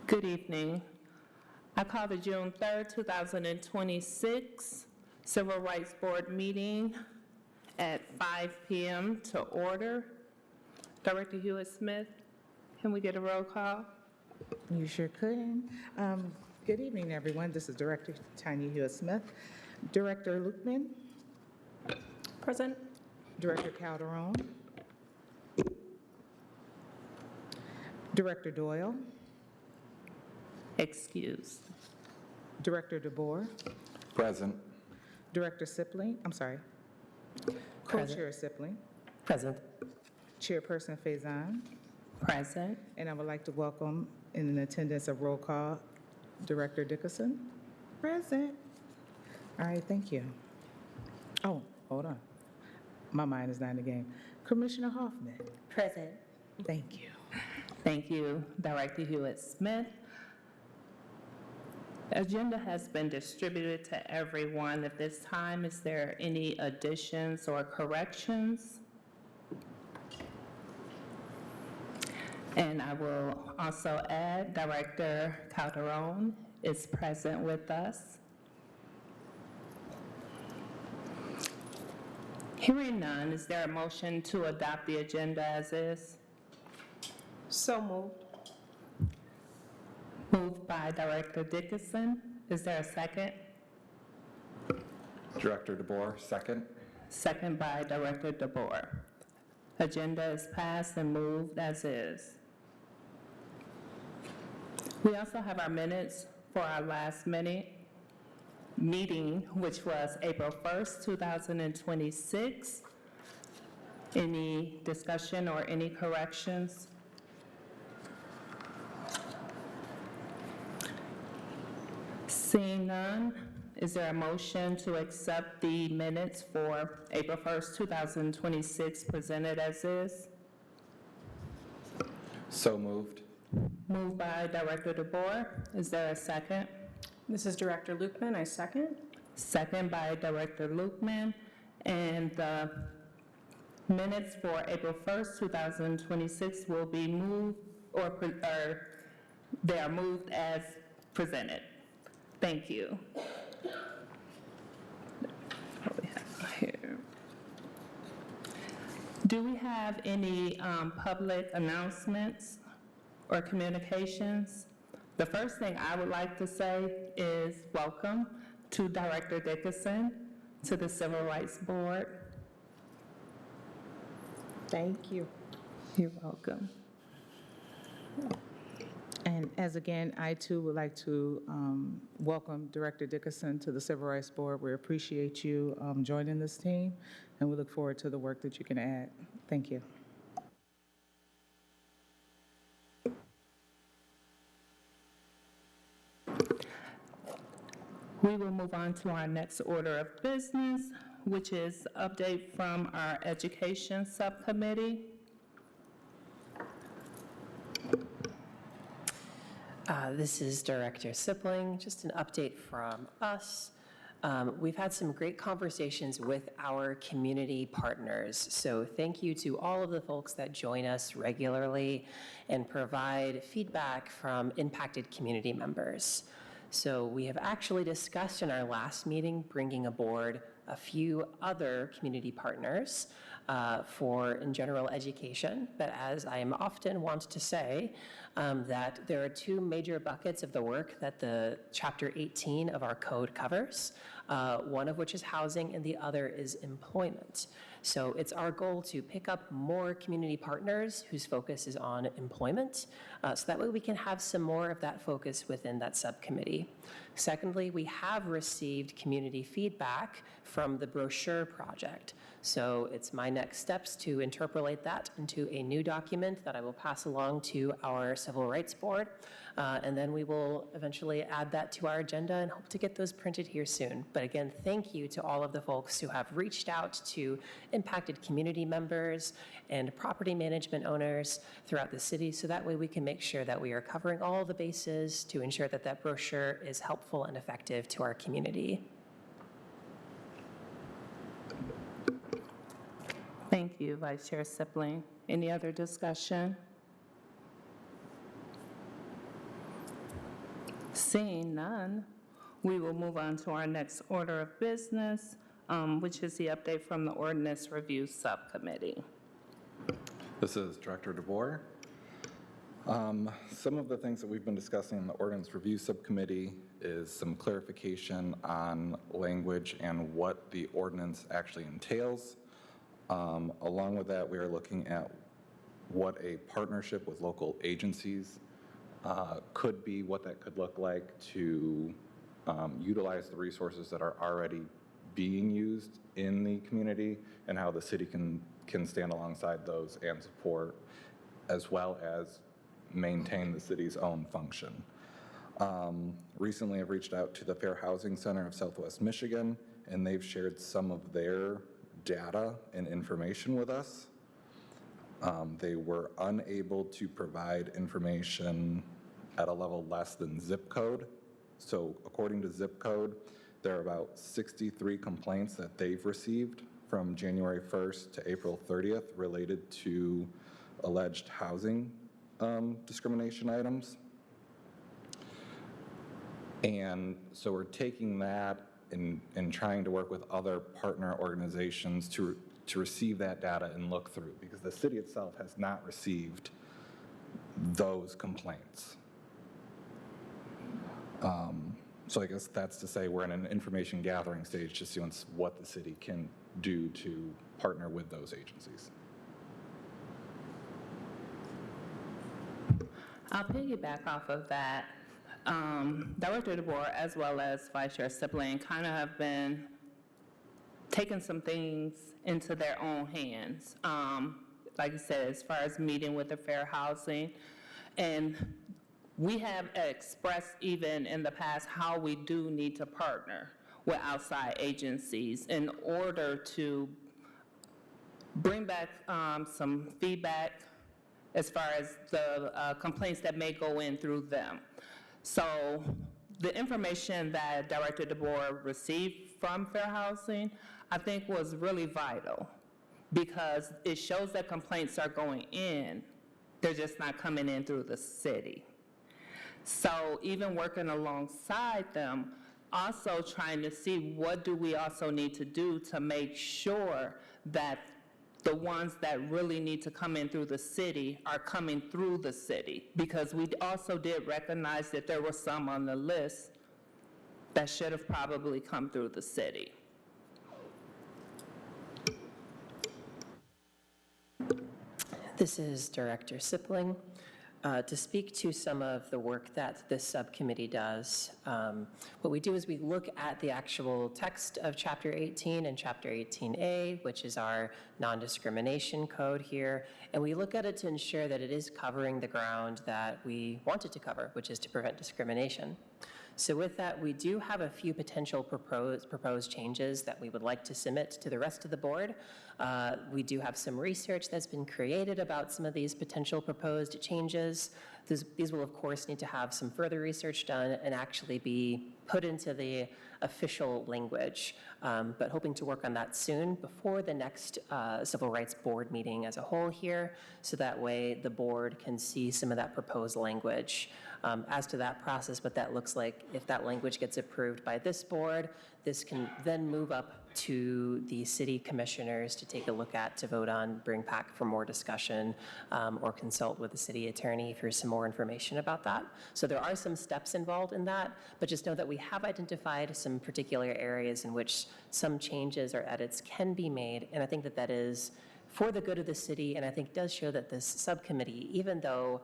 Good evening. I call the June 3rd, 2026 Civil Rights Board meeting at 5 p.m. to order. Director Hewitt-Smith, can we get a roll call? You sure could. Good evening, everyone. This is Director Tanya Hewitt-Smith. Director Lukeman. Present. Director Calderon. Director Doyle. Excused. Director DeBoer. Present. Director Sipling, Co-Chair Sipling. Present. Chairperson Faison. Present. And I would like to welcome in attendance of roll call, Director Dickason. Present. All right, thank you. Oh, hold on. My mind is not in the game. Commissioner Hoffman. Present. Thank you. Thank you, Director Hewitt-Smith. The agenda has been distributed to everyone. At this time, is there any additions or corrections? And I will also add Director Calderon is present with us. Hearing none, is there a motion to adopt the agenda as is? So moved. Moved by Director Dickason. Is there a second? Director DeBoer, second. Second by Director DeBoer. Agenda is passed and moved as is. We also have our minutes for our last meeting, which was April 1st, 2026. Any discussion or any corrections? Seeing none, is there a motion to accept the minutes for April 1st, 2026 presented as is? So moved. Moved by Director DeBoer. Is there a second? This is Director Lukeman. I second. Second by Director Lukeman. And the minutes for April 1st, 2026 will be moved, or they are moved as presented. Thank you. What we have here? Do we have any public announcements or communications? The first thing I would like to say is welcome to Director Dickason to the Civil Rights Board. Thank you. You're welcome. And as again, I too would like to welcome Director Dickason to the Civil Rights Board. We appreciate you joining this team, and we look forward to the work that you can add. Thank you. We will move on to our next order of business, which is update from our Education Subcommittee. This is Director Sipling. Just an update from us. We've had some great conversations with our community partners. So thank you to all of the folks that join us regularly and provide feedback from impacted community members. So we have actually discussed in our last meeting bringing aboard a few other community partners for, in general, education. But as I am often wont to say, that there are two major buckets of the work that the Chapter 18 of our code covers, one of which is housing and the other is employment. So it's our goal to pick up more community partners whose focus is on employment, so that way we can have some more of that focus within that subcommittee. Secondly, we have received community feedback from the brochure project. So it's my next steps to interpolate that into a new document that I will pass along to our Civil Rights Board, and then we will eventually add that to our agenda and hope to get those printed here soon. But again, thank you to all of the folks who have reached out to impacted community members and property management owners throughout the city, so that way we can make sure that we are covering all the bases to ensure that that brochure is helpful and effective to our community. Thank you, Vice Chair Sipling. Any other discussion? Seeing none, we will move on to our next order of business, which is the update from the Ordinance Review Subcommittee. This is Director DeBoer. Some of the things that we've been discussing in the Ordinance Review Subcommittee is some clarification on language and what the ordinance actually entails. Along with that, we are looking at what a partnership with local agencies could be, what that could look like to utilize the resources that are already being used in the community, and how the city can stand alongside those and support, as well as maintain the city's own function. Recently, I've reached out to the Fair Housing Center of Southwest Michigan, and they've shared some of their data and information with us. They were unable to provide information at a level less than zip code. So according to zip code, there are about 63 complaints that they've received from January 1st to April 30th related to alleged housing discrimination items. And so we're taking that and trying to work with other partner organizations to receive that data and look through, because the city itself has not received those complaints. So I guess that's to say we're in an information gathering stage to see what the city can do to partner with those agencies. I'll piggyback off of that. Director DeBoer, as well as Vice Chair Sibling, kind of have been taking some things into their own hands. Like I said, as far as meeting with the Fair Housing, and we have expressed even in the past how we do need to partner with outside agencies in order to bring back some feedback as far as the complaints that may go in through them. So the information that Director DeBoer received from Fair Housing, I think was really vital, because it shows that complaints are going in, they're just not coming in through the city. So even working alongside them, also trying to see what do we also need to do to make sure that the ones that really need to come in through the city are coming through the city, because we also did recognize that there were some on the list that should have probably come through the city. This is Director Sibling. To speak to some of the work that this subcommittee does, what we do is we look at the actual text of Chapter 18 and Chapter 18A, which is our non-discrimination code here, and we look at it to ensure that it is covering the ground that we want it to cover, which is to prevent discrimination. So with that, we do have a few potential proposed changes that we would like to submit to the rest of the board. We do have some research that's been created about some of these potential proposed changes. These will, of course, need to have some further research done and actually be put into the official language, but hoping to work on that soon before the next Civil Rights Board meeting as a whole here, so that way the board can see some of that proposed language. As to that process, what that looks like, if that language gets approved by this board, this can then move up to the city commissioners to take a look at, to vote on, bring back for more discussion, or consult with the city attorney for some more information about that. So there are some steps involved in that, but just know that we have identified some particular areas in which some changes or edits can be made, and I think that that is for the good of the city, and I think does show that this subcommittee, even though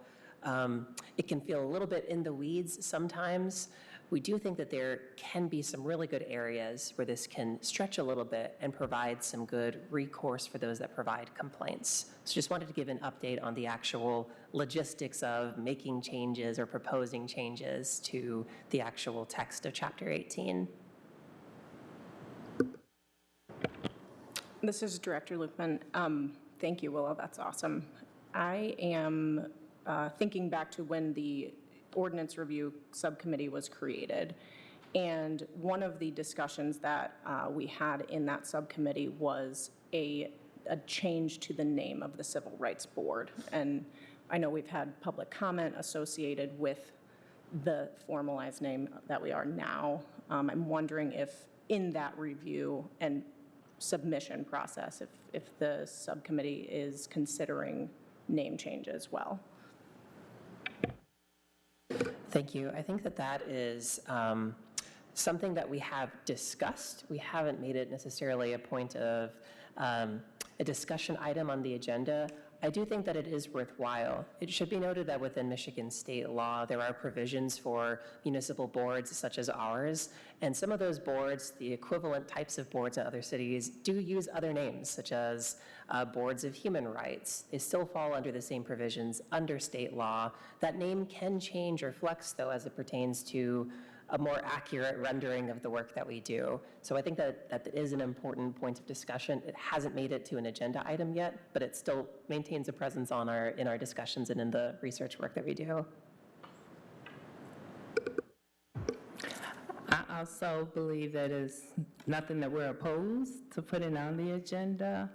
it can feel a little bit in the weeds sometimes, we do think that there can be some really good areas where this can stretch a little bit and provide some good recourse for those that provide complaints. So just wanted to give an update on the actual logistics of making changes or proposing changes to the actual text of Chapter 18. This is Director Lukeman. Thank you, Willow. That's awesome. I am thinking back to when the Ordinance Review Subcommittee was created, and one of the discussions that we had in that subcommittee was a change to the name of the Civil Rights Board. And I know we've had public comment associated with the formalized name that we are now. I'm wondering if in that review and submission process, if the subcommittee is considering name change as well. Thank you. I think that that is something that we have discussed. We haven't made it necessarily a point of a discussion item on the agenda. I do think that it is worthwhile. It should be noted that within Michigan state law, there are provisions for municipal boards such as ours, and some of those boards, the equivalent types of boards in other cities, do use other names, such as boards of human rights. They still fall under the same provisions under state law. That name can change or flex, though, as it pertains to a more accurate rendering of the work that we do. So I think that is an important point of discussion. It hasn't made it to an agenda item yet, but it still maintains a presence in our discussions and in the research work that we do. I also believe that it's nothing that we're opposed to putting on the agenda.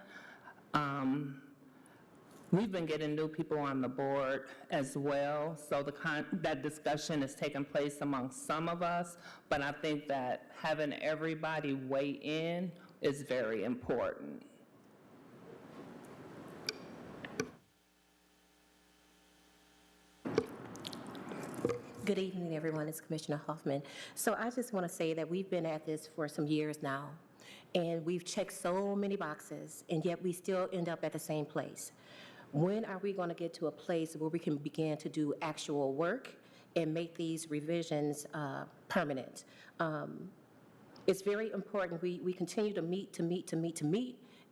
We've been getting new people on the board as well, so that discussion is taking place among some of us, but I think that having everybody weigh in is very important. Good evening, everyone. It's Commissioner Hoffman. So I just want to say that we've been at this for some years now, and we've checked so many boxes, and yet we still end up at the same place. When are we going to get to a place where we can begin to do actual work and make these revisions permanent? It's very important. We continue to meet,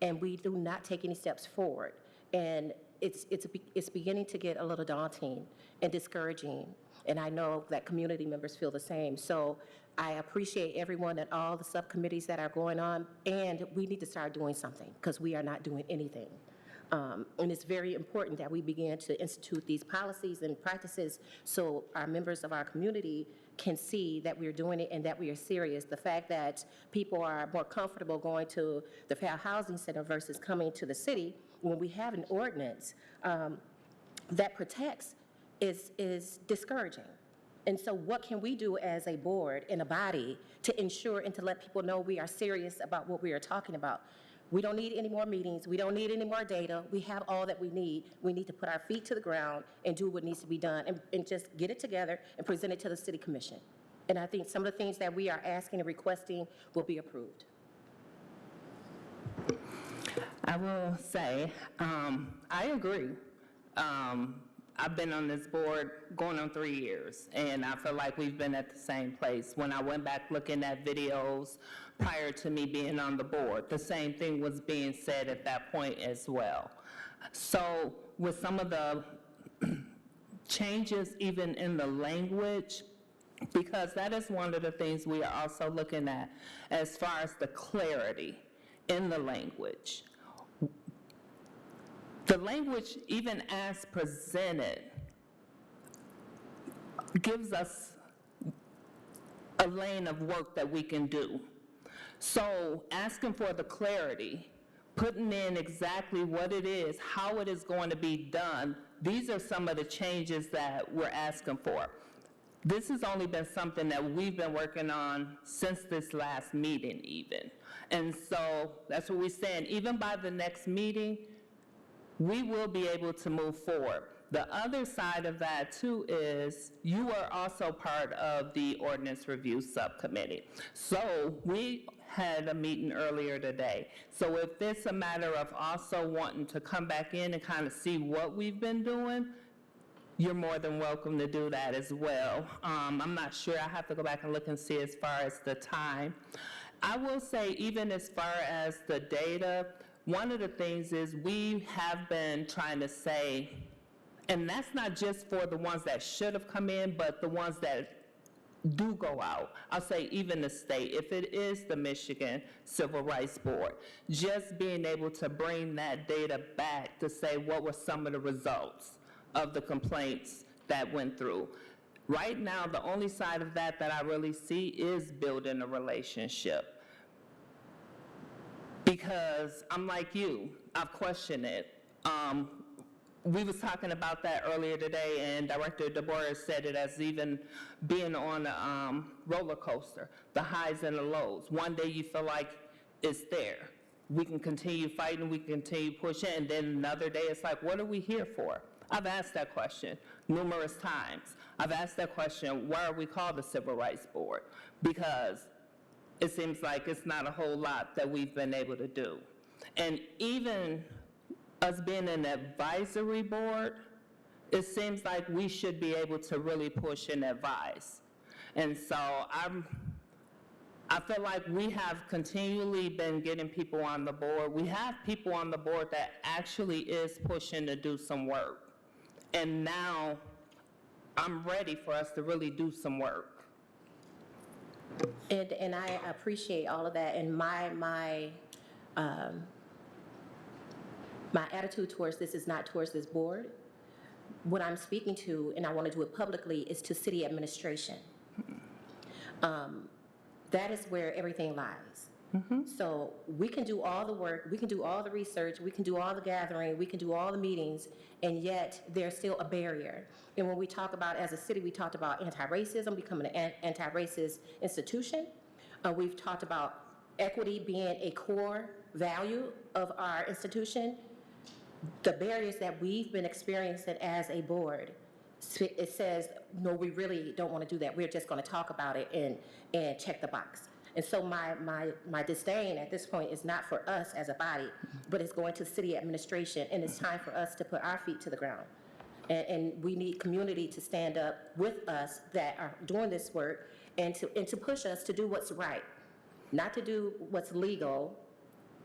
and we do not take any steps forward. And it's beginning to get a little daunting and discouraging. And I know that community members feel the same. So I appreciate everyone and all the subcommittees that are going on, and we need to start doing something because we are not doing anything. And it's very important that we begin to institute these policies and practices so our members of our community can see that we're doing it and that we are serious. The fact that people are more comfortable going to the Fair Housing Center versus coming to the city when we have an ordinance that protects is discouraging. And so what can we do as a board and a body to ensure and to let people know we are serious about what we are talking about? We don't need any more meetings. We don't need any more data. We have all that we need. We need to put our feet to the ground and do what needs to be done and just get it together and present it to the city commission. And I think some of the things that we are asking and requesting will be approved. I will say, I agree. I've been on this board going on 3 years, and I feel like we've been at the same place. When I went back looking at videos prior to me being on the board, the same thing was being said at that point as well. So with some of the changes even in the language, because that is one of the things we are also looking at as far as the clarity in the language. The language, even as presented, gives us a lane of work that we can do. So asking for the clarity, putting in exactly what it is, how it is going to be done, these are some of the changes that we're asking for. This has only been something that we've been working on since this last meeting even. And so that's what we're saying. Even by the next meeting, we will be able to move forward. The other side of that too is you are also part of the Ordinance Review Subcommittee. So we had a meeting earlier today. So if it's a matter of also wanting to come back in and kind of see what we've been doing, you're more than welcome to do that as well. I'm not sure, I have to go back and look and see as far as the time. I will say even as far as the data, one of the things is we have been trying to say, and that's not just for the ones that should have come in, but the ones that do go out. I'll say even the state, if it is the Michigan Civil Rights Board, just being able to bring that data back to say what were some of the results of the complaints that went through. Right now, the only side of that I really see is building a relationship. Because I'm like you, I've questioned it. we was talking about that earlier today, and Director Deborah said it as even being on a roller coaster, the highs and the lows. One day you feel like it's there. We can continue fighting, we can continue pushing, and then another day it's like, what are we here for? I've asked that question numerous times. I've asked that question, why are we called the Civil Rights Board? Because it seems like it's not a whole lot that we've been able to do. And even us being an advisory board, it seems like we should be able to really push and advise. And so I feel like we have continually been getting people on the board. We have people on the board that actually is pushing to do some work. And now I'm ready for us to really do some work. And I appreciate all of that. And my attitude towards this is not towards this board. What I'm speaking to, and I want to do it publicly, is to city administration. That is where everything lies. So we can do all the work, we can do all the research, we can do all the gathering, we can do all the meetings, and yet there's still a barrier. And when we talk about, as a city, we talked about anti-racism, becoming an anti-racist institution. We've talked about equity being a core value of our institution. The barriers that we've been experiencing as a board, it says, no, we really don't want to do that. We're just going to talk about it and check the box. And so my disdain at this point is not for us as a body, but it's going to city administration, and it's time for us to put our feet to the ground. And we need community to stand up with us that are doing this work and to push us to do what's right, not to do what's legal,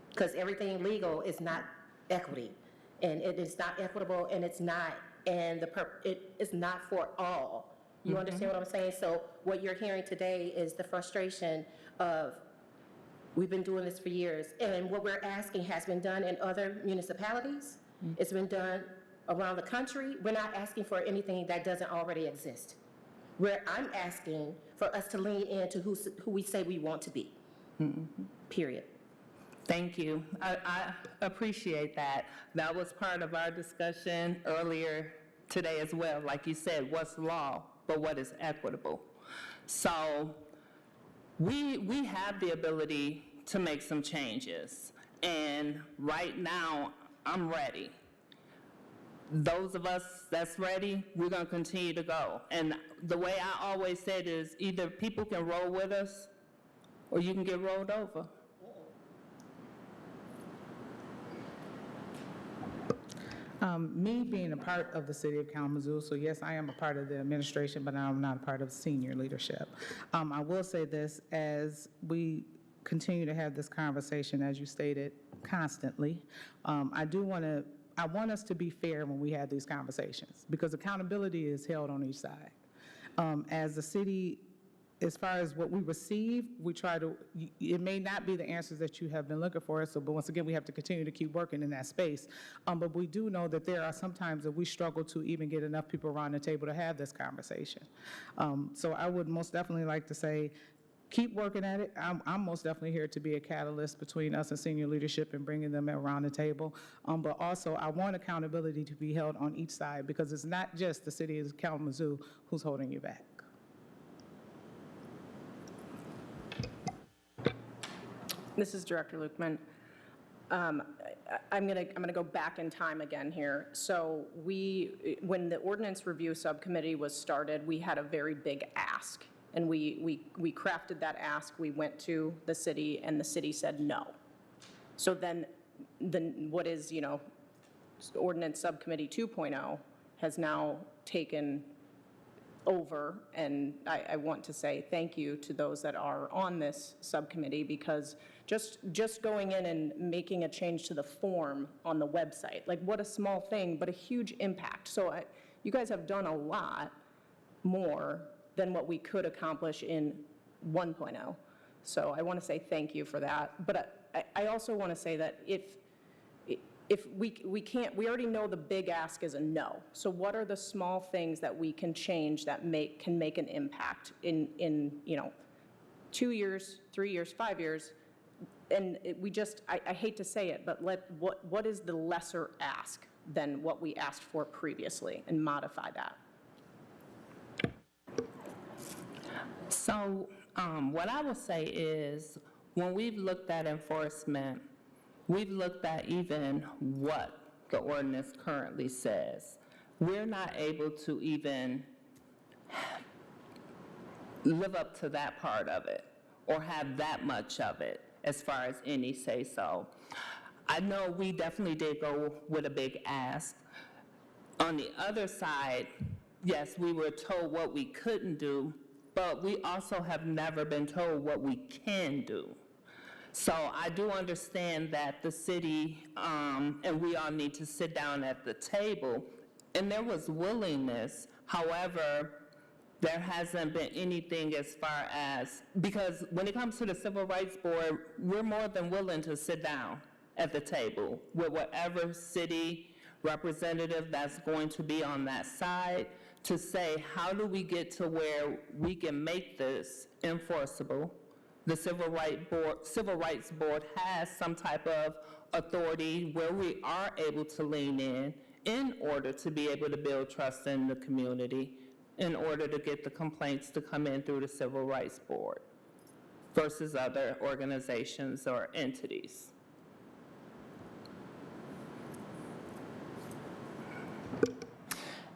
because everything legal is not equity, and it is not equitable, and it's not, and it is not for all. You understand what I'm saying? So what you're hearing today is the frustration of, we've been doing this for years, and what we're asking has been done in other municipalities. It's been done around the country. We're not asking for anything that doesn't already exist. I'm asking for us to lean into who we say we want to be, period. Thank you. I appreciate that. That was part of our discussion earlier today as well. Like you said, what's law, but what is equitable? So we have the ability to make some changes. And right now, I'm ready. Those of us that's ready, we're going to continue to go. And the way I always said is either people can roll with us or you can get rolled over. Me being a part of the city of Kalamazoo, so yes, I am a part of the administration, but I'm not a part of senior leadership. I will say this, as we continue to have this conversation, as you stated, constantly, I want us to be fair when we have these conversations, because accountability is held on each side. As a city, as far as what we receive, we try to, it may not be the answers that you have been looking for, but once again, we have to continue to keep working in that space. But we do know that there are some times that we struggle to even get enough people around the table to have this conversation. So I would most definitely like to say, keep working at it. I'm most definitely here to be a catalyst between us and senior leadership and bringing them around the table. But also, I want accountability to be held on each side, because it's not just the city of Kalamazoo who's holding you back. This is Director Lukeman. I'm gonna go back in time again here. So when the Ordinance Review Subcommittee was started, we had a very big ask, and we crafted that ask. We went to the city, and the city said no. So then what is, Ordinance Subcommittee 2.0 has now taken over, and I want to say thank you to those that are on this subcommittee, because just going in and making a change to the form on the website, like, what a small thing, but a huge impact. So you guys have done a lot more than what we could accomplish in 1.0. So I want to say thank you for that. But I also want to say that if we can't, we already know the big ask is a no. So what are the small things that we can change that can make an impact in 2 years, 3 years, 5 years? And I hate to say it, but what is the lesser ask? than what we asked for previously and modify that. So what I would say is, when we've looked at enforcement, we've looked at even what the ordinance currently says. We're not able to even live up to that part of it or have that much of it as far as any say so. I know we definitely did go with a big ask. On the other side, yes, we were told what we couldn't do, but we also have never been told what we can do. So I do understand that the city and we all need to sit down at the table, and there was willingness. However, there hasn't been anything as far as, because when it comes to the Civil Rights Board, we're more than willing to sit down at the table with whatever city representative that's going to be on that side to say, how do we get to where we can make this enforceable? The Civil Rights Board has some type of authority where we are able to lean in order to be able to build trust in the community, in order to get the complaints to come in through the Civil Rights Board versus other organizations or entities.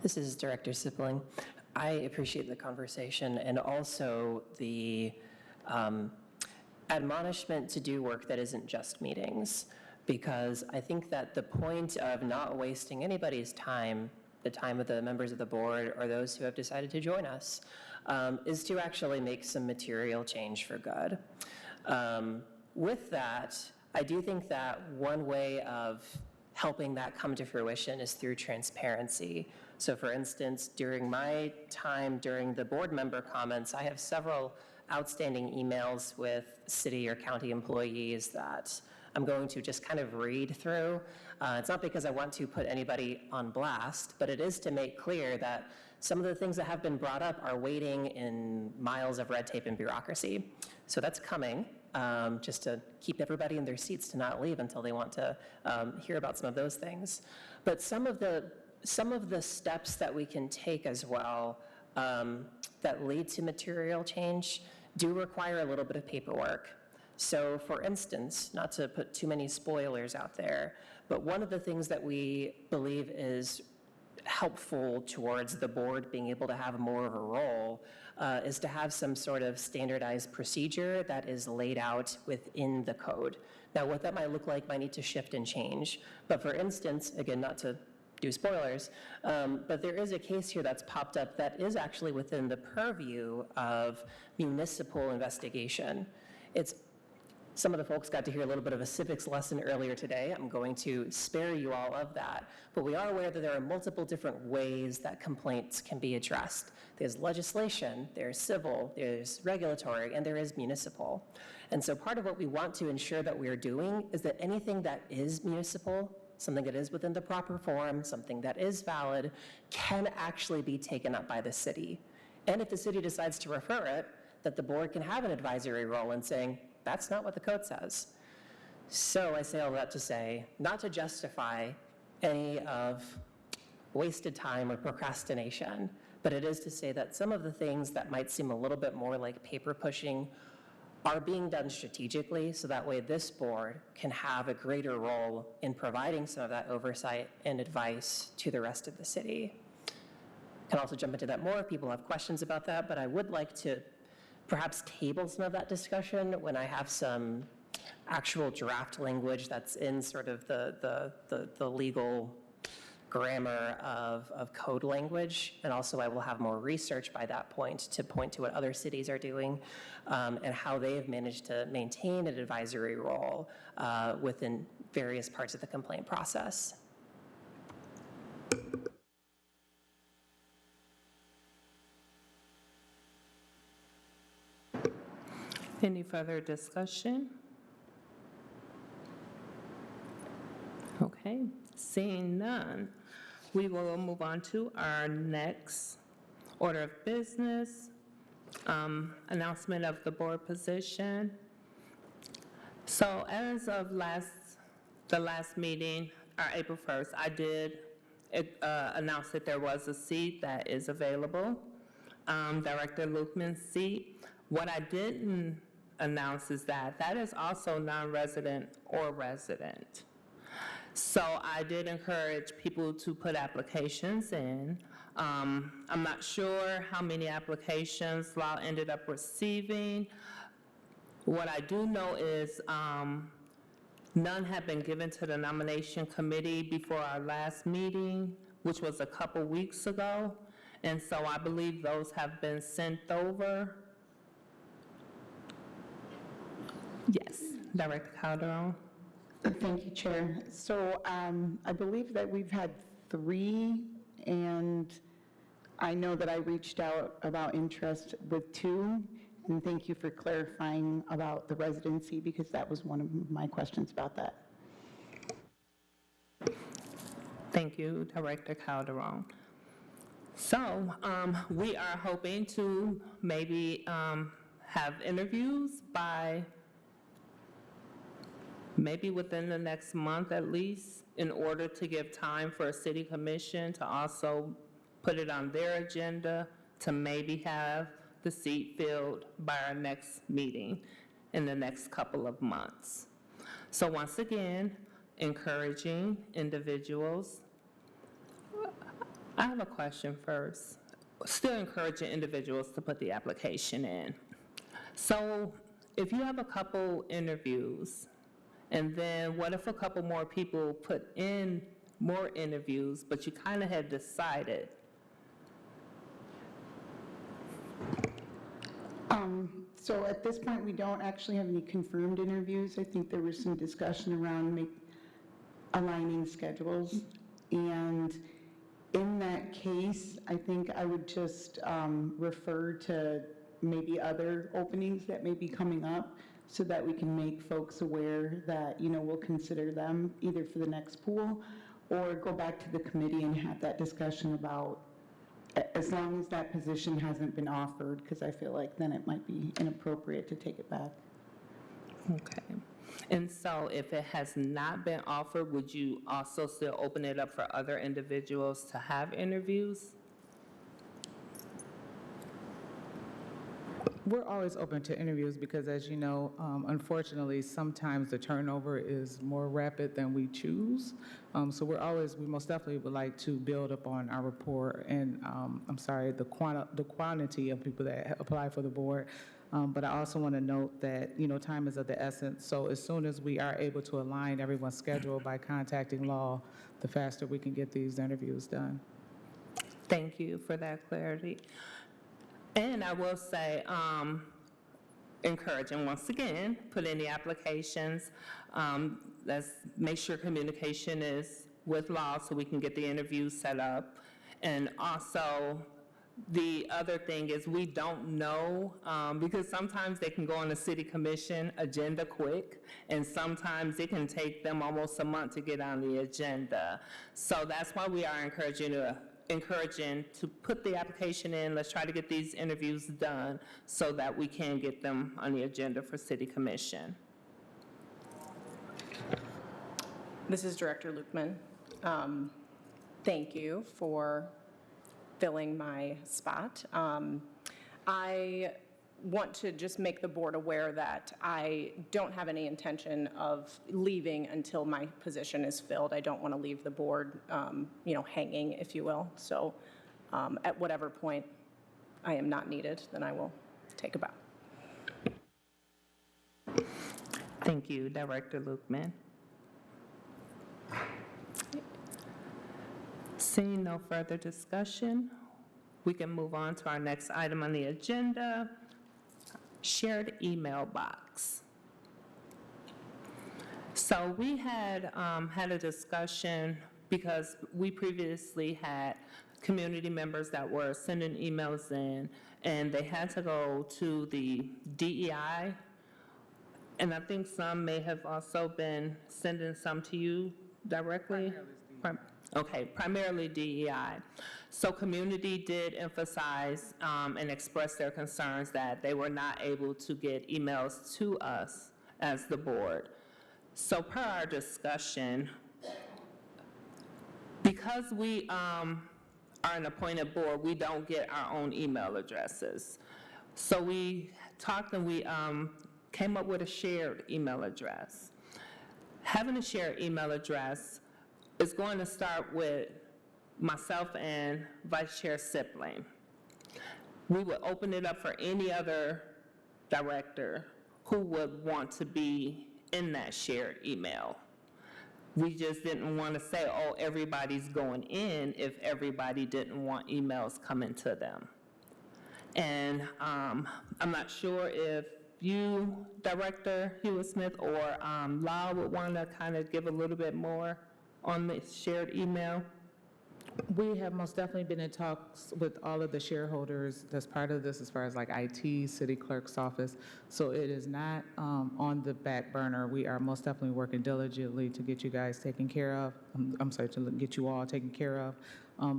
This is Director Sipling. I appreciate the conversation and also the admonishment to do work that isn't just meetings, because I think that the point of not wasting anybody's time, the time of the members of the board or those who have decided to join us, is to actually make some material change for good. With that, I do think that one way of helping that come to fruition is through transparency. So for instance, during my time during the board member comments, I have several outstanding emails with city or county employees that I'm going to just kind of read through. It's not because I want to put anybody on blast, but it is to make clear that some of the things that have been brought up are waiting in miles of red tape and bureaucracy. So that's coming, just to keep everybody in their seats to not leave until they want to hear about some of those things. But some of the steps that we can take as well that lead to material change do require a little bit of paperwork. So for instance, not to put too many spoilers out there, but one of the things that we believe is helpful towards the board being able to have more of a role is to have some sort of standardized procedure that is laid out within the code. Now, what that might look like might need to shift and change. But for instance, again, not to do spoilers, but there is a case here that's popped up that is actually within the purview of municipal investigation. Some of the folks got to hear a little bit of a civics lesson earlier today. I'm going to spare you all of that. But we are aware that there are multiple different ways that complaints can be addressed. There's legislation, there's civil, there's regulatory, and there is municipal. And so part of what we want to ensure that we're doing is that anything that is municipal, something that is within the proper form, something that is valid, can actually be taken up by the city. And if the city decides to refer it, that the board can have an advisory role in saying, that's not what the code says. So I say all that to say, not to justify any of wasted time or procrastination, but it is to say that some of the things that might seem a little bit more like paper pushing are being done strategically, so that way this board can have a greater role in providing some of that oversight and advice to the rest of the city. Can also jump into that more if people have questions about that, but I would like to perhaps table some of that discussion when I have some actual draft language that's in sort of the legal grammar of code language. And also I will have more research by that point to what other cities are doing and how they have managed to maintain an advisory role within various parts of the complaint process. Any further discussion? Okay, seeing none, we will move on to our next order of business, announcement of the board position. So as of the last meeting, April 1st, I did announce that there was a seat that is available, Director Lukeman's seat. What I didn't announce is that that is also non-resident or resident. So I did encourage people to put applications in. I'm not sure how many applications Law ended up receiving. What I do know is none have been given to the nomination committee before our last meeting, which was a couple weeks ago. And so I believe those have been sent over. Yes, Director Calderon. Thank you, Chair. So I believe that we've had 3, and I know that I reached out about interest with 2, and thank you for clarifying about the residency, because that was one of my questions about that. Thank you, Director Calderon. So we are hoping to maybe have interviews by maybe within the next month at least, in order to give time for a city commission to also put it on their agenda to maybe have the seat filled by our next meeting in the next couple of months. So once again, encouraging individuals. I have a question first. Still encouraging individuals to put the application in. So if you have a couple interviews, and then what if a couple more people put in more interviews, but you kind of had decided? So at this point, we don't actually have any confirmed interviews. I think there was some discussion around aligning schedules. And in that case, I think I would just refer to maybe other openings that may be coming up, so that we can make folks aware that, we'll consider them either for the next pool, or go back to the committee and have that discussion about, as long as that position hasn't been offered, because I feel like then it might be inappropriate to take it back. Okay. And so if it has not been offered, would you also still open it up for other individuals to have interviews? We're always open to interviews because, as you know, unfortunately, sometimes the turnover is more rapid than we choose. So we most definitely would like to build upon our rapport and, the quantity of people that apply for the board. But I also want to note that, time is of the essence. So as soon as we are able to align everyone's schedule by contacting Law, the faster we can get these interviews done. Thank you for that clarity. And I will say, encouraging once again, put in the applications. Let's make sure communication is with Law so we can get the interviews set up. And also, the other thing is we don't know, because sometimes they can go on the city commission agenda quick, and sometimes it can take them almost a month to get on the agenda. So that's why we are encouraging to put the application in. Let's try to get these interviews done so that we can get them on the agenda for city commission. This is Director Lukeman. Thank you for filling my spot. I want to just make the board aware that I don't have any intention of leaving until my position is filled. I don't want to leave the board, hanging, if you will. So at whatever point I am not needed, then I will take a bow. Thank you, Director Lukeman. Seeing no further discussion, we can move on to our next item on the agenda, shared email box. So we had had a discussion because we previously had community members that were sending emails in, and they had to go to the DEI, and I think some may have also been sending some to you directly. Okay, primarily DEI. So community did emphasize and express their concerns that they were not able to get emails to us as the board. So per our discussion, Because we are an appointed board, we don't get our own email addresses. So we talked and we came up with a shared email address. Having a shared email address is going to start with myself and Vice Chair Sipling. We would open it up for any other director who would want to be in that shared email. We just didn't want to say, oh, everybody's going in if everybody didn't want emails coming to them. And I'm not sure if you, Director Hewitt-Smith, or Lau would want to kind of give a little bit more on the shared email. We have most definitely been in talks with all of the shareholders that's part of this, as far as like IT, city clerk's office. So it is not on the back burner. We are most definitely working diligently to get you guys taken care of. I'm sorry, to get you all taken care of.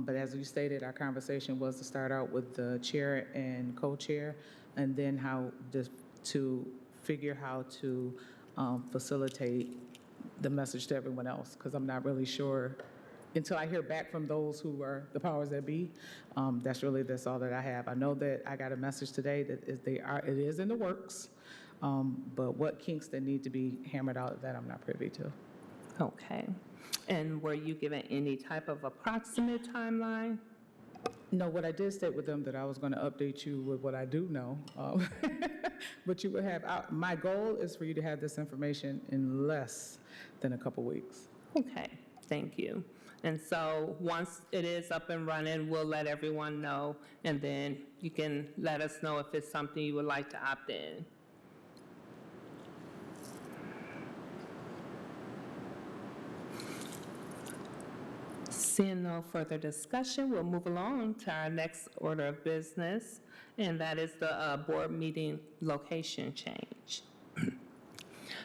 But as you stated, our conversation was to start out with the chair and co-chair, and then to figure how to facilitate the message to everyone else, because I'm not really sure until I hear back from those who are the powers that be. That's all that I have. I know that I got a message today that it is in the works, but what kinks that need to be hammered out, that I'm not privy to. Okay. And were you given any type of approximate timeline? No, what I did state with them that I was going to update you with what I do know. But you would have, my goal is for you to have this information in less than a couple weeks. Okay, thank you. And so once it is up and running, we'll let everyone know, and then you can let us know if it's something you would like to opt in. Seeing no further discussion, we'll move along to our next order of business, and that is the board meeting location change.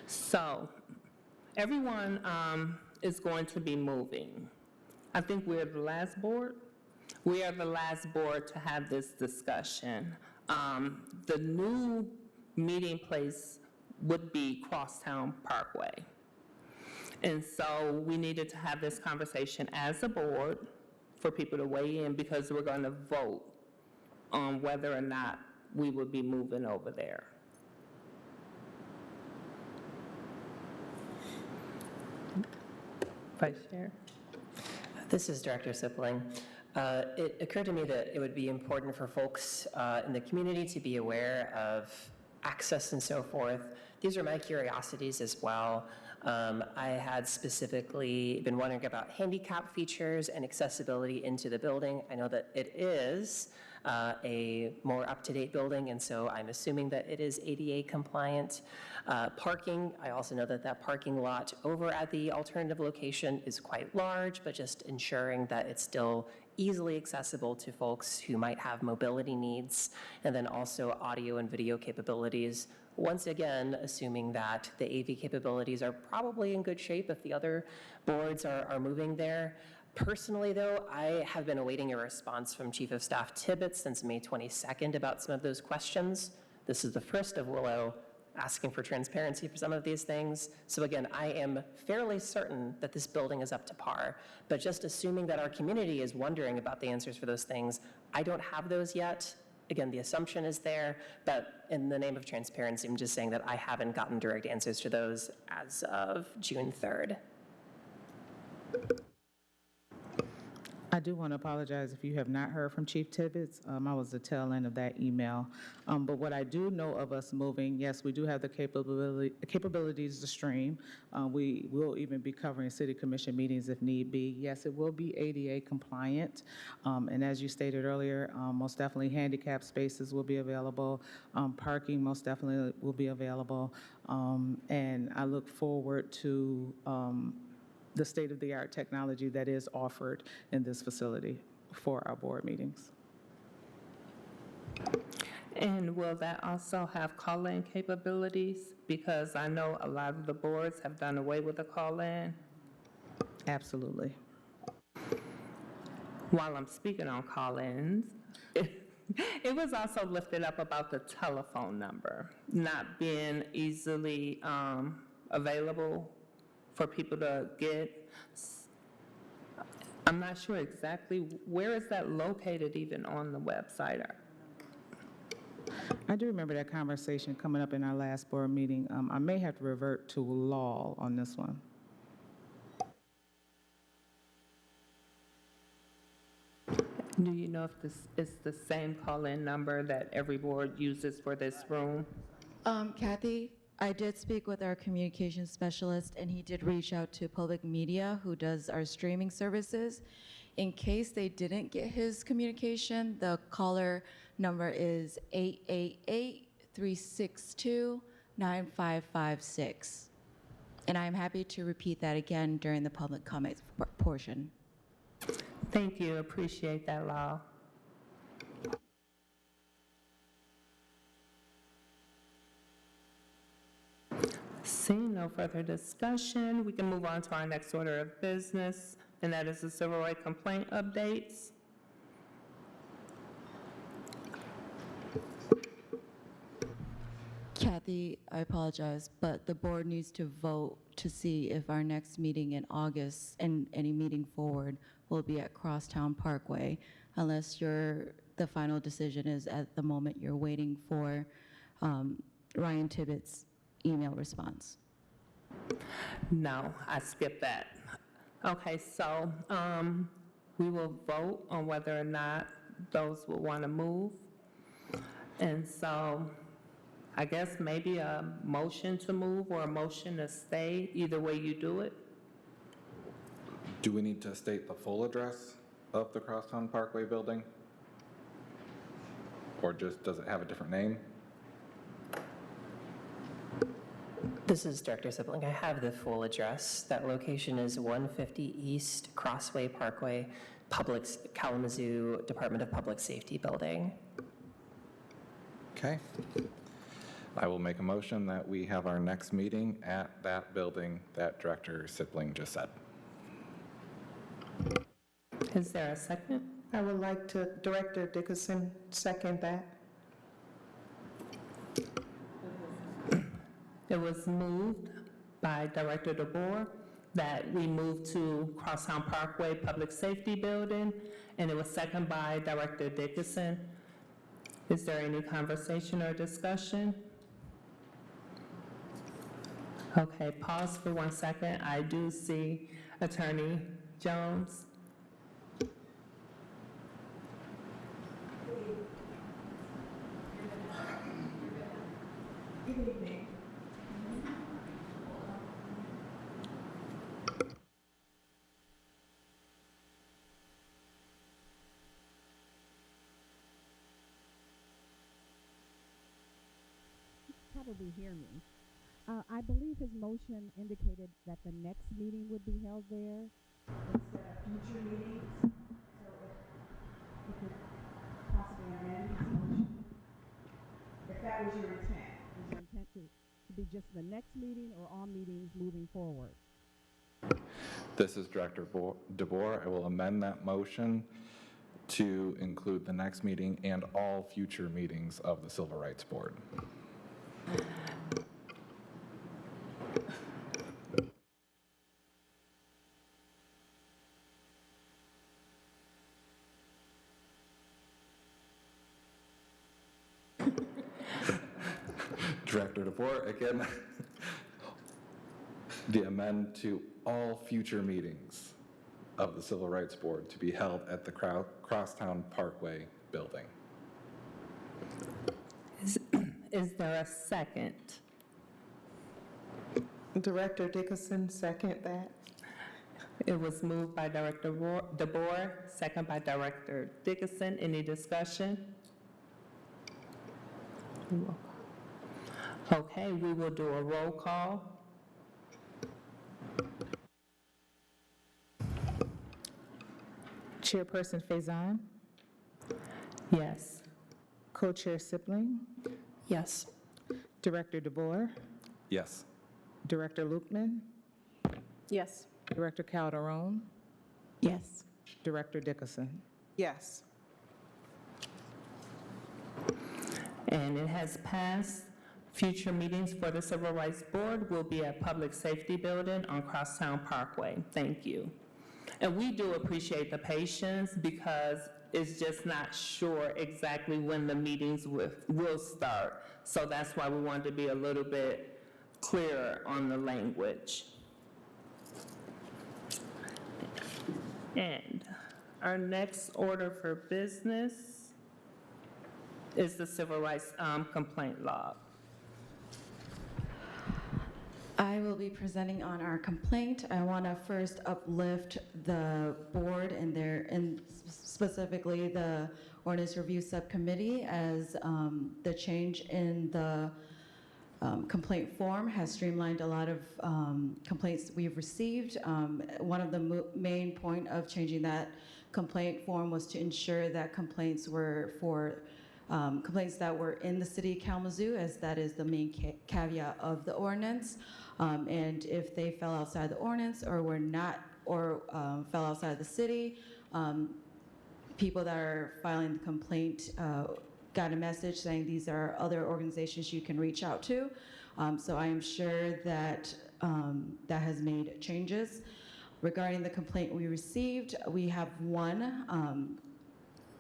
So everyone is going to be moving. I think we're the last board. We are the last board to have this discussion. The new meeting place would be Crosstown Parkway. And so we needed to have this conversation as a board for people to weigh in, because we're going to vote on whether or not we would be moving over there. Vice Chair. This is Director Sipling. It occurred to me that it would be important for folks in the community to be aware of access and so forth. These are my curiosities as well. I had specifically been wondering about handicap features and accessibility into the building. I know that it is a more up-to-date building, and so I'm assuming that it is ADA compliant. Parking, I also know that that parking lot over at the alternative location is quite large, but just ensuring that it's still easily accessible to folks who might have mobility needs, and then also audio and video capabilities. Once again, assuming that the AV capabilities are probably in good shape if the other boards are moving there. Personally, though, I have been awaiting a response from Chief of Staff Tibbetts since May 22nd about some of those questions. This is the first of Willow asking for transparency for some of these things. So again, I am fairly certain that this building is up to par, but just assuming that our community is wondering about the answers for those things, I don't have those yet. Again, the assumption is there, but in the name of transparency, I'm just saying that I haven't gotten direct answers to those as of June 3rd. I do want to apologize if you have not heard from Chief Tibbetts. I was the tail end of that email. But what I do know of us moving, yes, we do have the capabilities to stream. We will even be covering city commission meetings if need be. Yes, it will be ADA compliant. And as you stated earlier, most definitely handicap spaces will be available. Parking most definitely will be available. And I look forward to the state-of-the-art technology that is offered in this facility for our board meetings. And will that also have call-in capabilities? Because I know a lot of the boards have done away with the call-in. Absolutely. While I'm speaking on call-ins, it was also lifted up about the telephone number not being easily available for people to get. I'm not sure exactly, where is that located even on the website? I do remember that conversation coming up in our last board meeting. I may have to revert to law on this one. Do you know if this is the same call-in number that every board uses for this room? Kathy, I did speak with our communications specialist, and he did reach out to Public Media, who does our streaming services. In case they didn't get his communication, the caller number is 888-362-9556. And I'm happy to repeat that again during the public comments portion. Thank you, appreciate that, Law. Seeing no further discussion, we can move on to our next order of business, and that is the civil rights complaint updates. Kathy, I apologize, but the board needs to vote to see if our next meeting in August and any meeting forward will be at Crosstown Parkway, unless the final decision is at the moment you're waiting for Ryan Tibbetts' email response. No, I skipped that. Okay, so we will vote on whether or not those will want to move. And so I guess maybe a motion to move or a motion to stay, either way you do it. Do we need to state the full address of the Crosstown Parkway building? Or just, does it have a different name? This is Director Sibling. I have the full address. That location is 150 East Crossway Parkway, Kalamazoo Department of Public Safety Building. Okay. I will make a motion that we have our next meeting at that building that Director Sibling just said. Is there a second? I would like to, Director Dickason, second that. It was moved by Director DeBoer that we move to Crosstown Parkway Public Safety Building, and it was seconded by Director Dickason. Is there any conversation or discussion? Okay, pause for 1 second. I do see Attorney Jones. Good evening. Probably hear me. I believe his motion indicated that the next meeting would be held there instead of future meetings. So if you could possibly amend his motion, if that was your intent. Was your intent to be just the next meeting or all meetings moving forward? This is Director DeBoer. I will amend that motion to include the next meeting and all future meetings of the Civil Rights Board. Director DeBoer, again, the amend to all future meetings of the Civil Rights Board to be held at the Crosstown Parkway building. Is there a second? Director Dickason, second that. It was moved by Director DeBoer, second by Director Dickason. Any discussion? Okay, we will do a roll call. Chairperson Faison, Yes. Co-Chair Sibling, Yes. Director DeBoer, Yes. Director Lukeman, Yes. Director Calderon, Yes. Director Dickason. Yes. And it has passed. Future meetings for the Civil Rights Board will be at Public Safety Building on Crosstown Parkway. Thank you. And we do appreciate the patience because it's just not sure exactly when the meetings will start. So that's why we wanted to be a little bit clearer on the language. And our next order for business is the civil rights complaint log. I will be presenting on our complaint. I want to first uplift the board and specifically the Ordinance Review Subcommittee as the change in the complaint form has streamlined a lot of complaints that we've received. One of the main point of changing that complaint form was to ensure that complaints were for complaints that were in the city of Kalamazoo, as that is the main caveat of the ordinance. And if they fell outside the ordinance or were not, or fell outside the city, people that are filing the complaint got a message saying these are other organizations you can reach out to. So I am sure that that has made changes. Regarding the complaint we received, we have one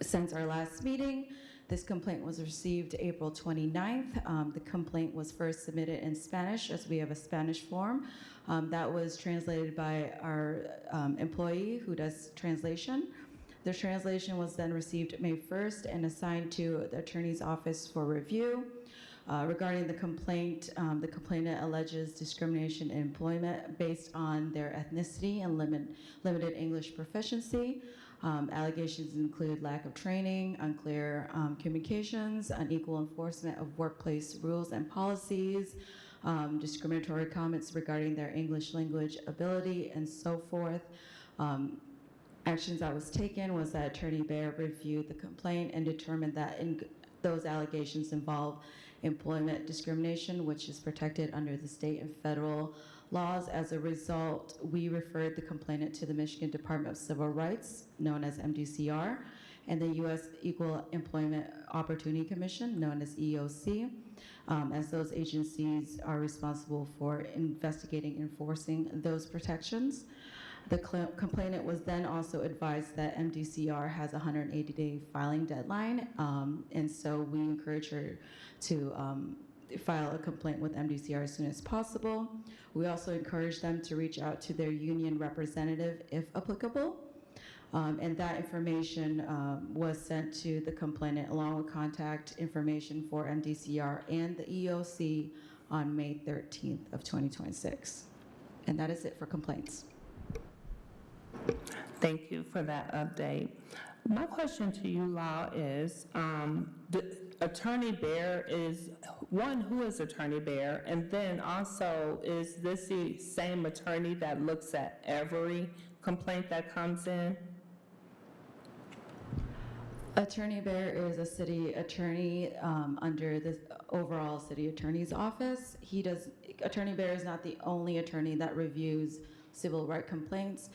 since our last meeting. This complaint was received April 29th. The complaint was first submitted in Spanish, as we have a Spanish form. That was translated by our employee who does translation. The translation was then received May 1st and assigned to the attorney's office for review. Regarding the complainant alleges discrimination in employment based on their ethnicity and limited English proficiency. Allegations include lack of training, unclear communications, unequal enforcement of workplace rules and policies, discriminatory comments regarding their English language ability, and so forth. Actions that was taken was that Attorney Baer reviewed the complaint and determined that those allegations involve employment discrimination, which is protected under the state and federal laws. As a result, we referred the complainant to the Michigan Department of Civil Rights, known as MDCR, and the U.S. Equal Employment Opportunity Commission, known as EOC, as those agencies are responsible for investigating and enforcing those protections. The complainant was then also advised that MDCR has a 180-day filing deadline, and so we encourage her to file a complaint with MDCR as soon as possible. We also encourage them to reach out to their union representative if applicable. And that information was sent to the complainant along with contact information for MDCR and the EOC on May 13th of 2026. And that is it for complaints. Thank you for that update. My question to you, Lau, is Attorney Baer is, one, who is Attorney Baer? And then also, is this the same attorney that looks at every complaint that comes in? Attorney Baer is a city attorney under the overall city attorney's office. Attorney Baer is not the only attorney that reviews civil rights complaints.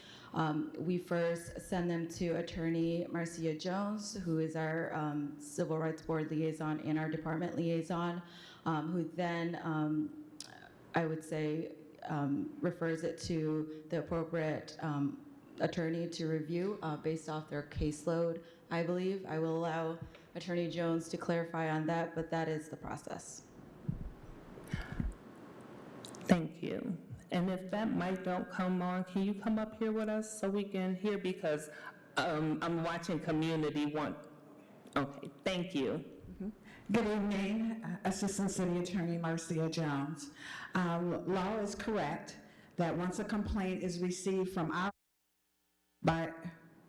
We first send them to Attorney Marcia Jones, who is our Civil Rights Board liaison and our department liaison, who then, I would say, refers it to the appropriate attorney to review based off their caseload, I believe. I will allow Attorney Jones to clarify on that, but that is the process. Thank you. And if that mic don't come on, can you come up here with us so we can hear? Because I'm watching community want. Okay, thank you. Good evening, Assistant City Attorney Marcia Jones. Law is correct that once a complaint is received from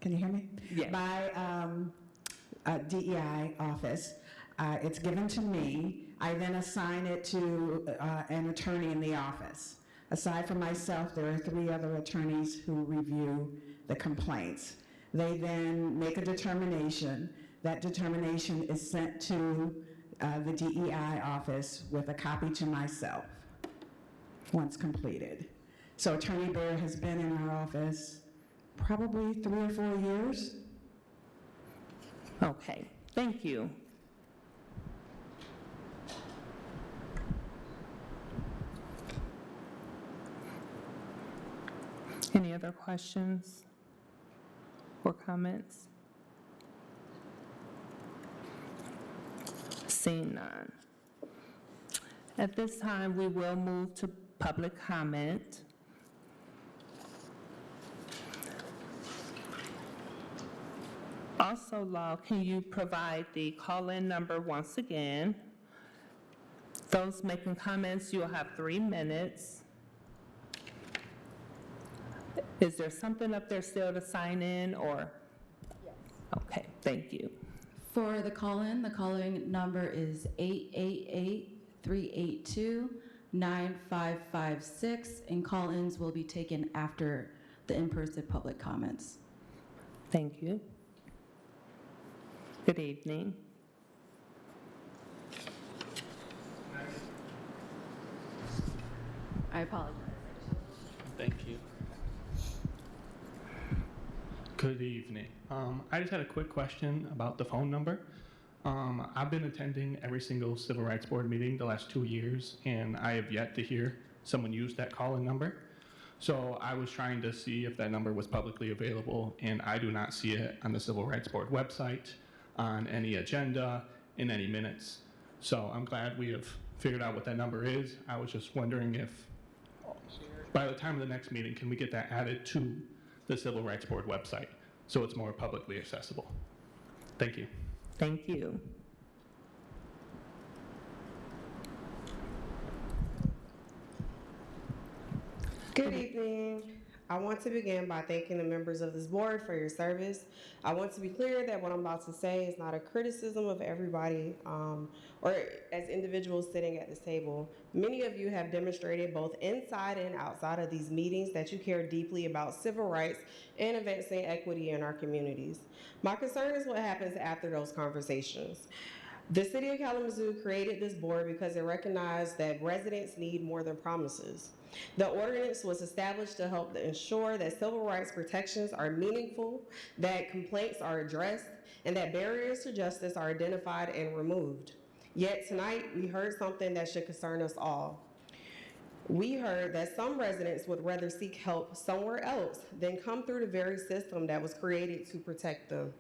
can you hear me? Yes. By DEI office, it's given to me. I then assign it to an attorney in the office. Aside from myself, there are 3 other attorneys who review the complaints. They then make a determination. That determination is sent to the DEI office with a copy to myself once completed. So Attorney Baer has been in our office probably 3 or 4 years. Okay, thank you. Any other questions? comments? Seeing none. At this time, we will move to public comment. Also, Law, can you provide the call-in number once again? Those making comments, you'll have 3 minutes. Is there something up there still to sign in, or? Yes. Okay, thank you. For the call-in number is 888-382-9556, and call-ins will be taken after the in-person public comments. Thank you. Good evening. I apologize. Thank you. Good evening. I just had a quick question about the phone number. I've been attending every single Civil Rights Board meeting the last 2 years, and I have yet to hear someone use that call-in number. So I was trying to see if that number was publicly available, and I do not see it on the Civil Rights Board website, on any agenda, in any minutes. So I'm glad we have figured out what that number is. I was just wondering if, by the time of the next meeting, can we get that added to the Civil Rights Board website so it's more publicly accessible? Thank you. Thank you. Good evening. I want to begin by thanking the members of this board for your service. I want to be clear that what I'm about to say is not a criticism of everybody or as individuals sitting at this table. Many of you have demonstrated both inside and outside of these meetings that you care deeply about civil rights and advancing equity in our communities. My concern is what happens after those conversations. The City of Kalamazoo created this board because it recognized that residents need more than promises. The ordinance was established to help ensure that civil rights protections are meaningful, that complaints are addressed, and that barriers to justice are identified and removed. Yet tonight, we heard something that should concern us all. We heard that some residents would rather seek help somewhere else than come through the very system that was created to protect them.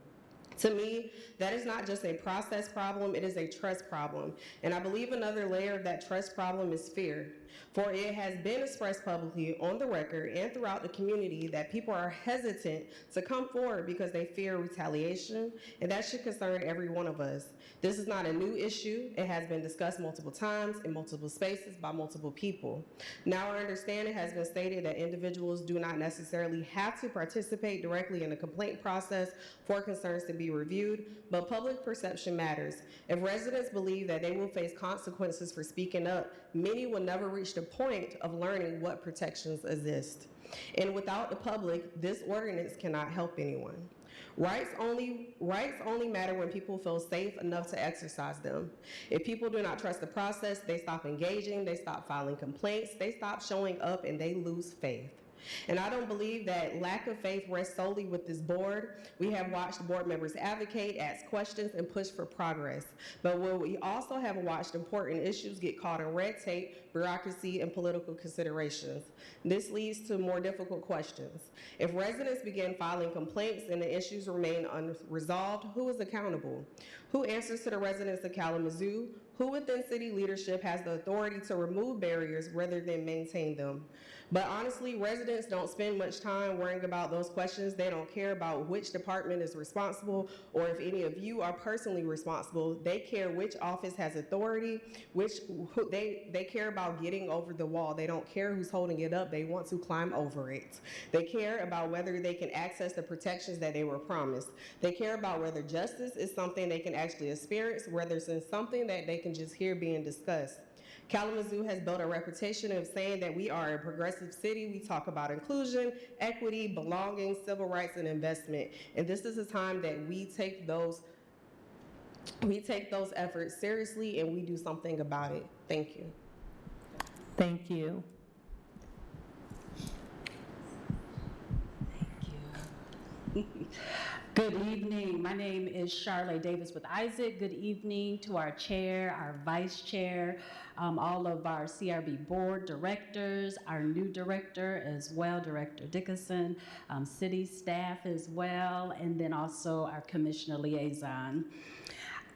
To me, that is not just a process problem, it is a trust problem. And I believe another layer of that trust problem is fear. For it has been expressed publicly on the record and throughout the community that people are hesitant to come forward because they fear retaliation, and that should concern every one of us. This is not a new issue. It has been discussed multiple times in multiple spaces by multiple people. Now I understand it has been stated that individuals do not necessarily have to participate directly in the complaint process for concerns to be reviewed, but public perception matters. If residents believe that they will face consequences for speaking up, many will never reach the point of learning what protections exist. And without the public, this ordinance cannot help anyone. Rights only matter when people feel safe enough to exercise them. If people do not trust the process, they stop engaging, they stop filing complaints, they stop showing up, and they lose faith. And I don't believe that lack of faith rests solely with this board. We have watched board members advocate, ask questions, and push for progress. But we also have watched important issues get caught in red tape, bureaucracy, and political considerations. This leads to more difficult questions. If residents begin filing complaints and the issues remain unresolved, who is accountable? Who answers to the residents of Kalamazoo? Who within city leadership has the authority to remove barriers rather than maintain them? But honestly, residents don't spend much time worrying about those questions. They don't care about which department is responsible or if any of you are personally responsible. They care which office has authority, they care about getting over the wall. They don't care who's holding it up. They want to climb over it. They care about whether they can access the protections that they were promised. They care about whether justice is something they can actually experience, whether it's something that they can just hear being discussed. Kalamazoo has built a reputation of saying that we are a progressive city. We talk about inclusion, equity, belonging, civil rights, and investment. And this is a time that we take those efforts seriously and we do something about it. Thank you. Thank you. Good evening. My name is Charlotte Davis with Isaac. Good evening to our chair, our vice chair, all of our CRB board directors, our new director as well, Director Dickason, city staff as well, and then also our commissioner liaison.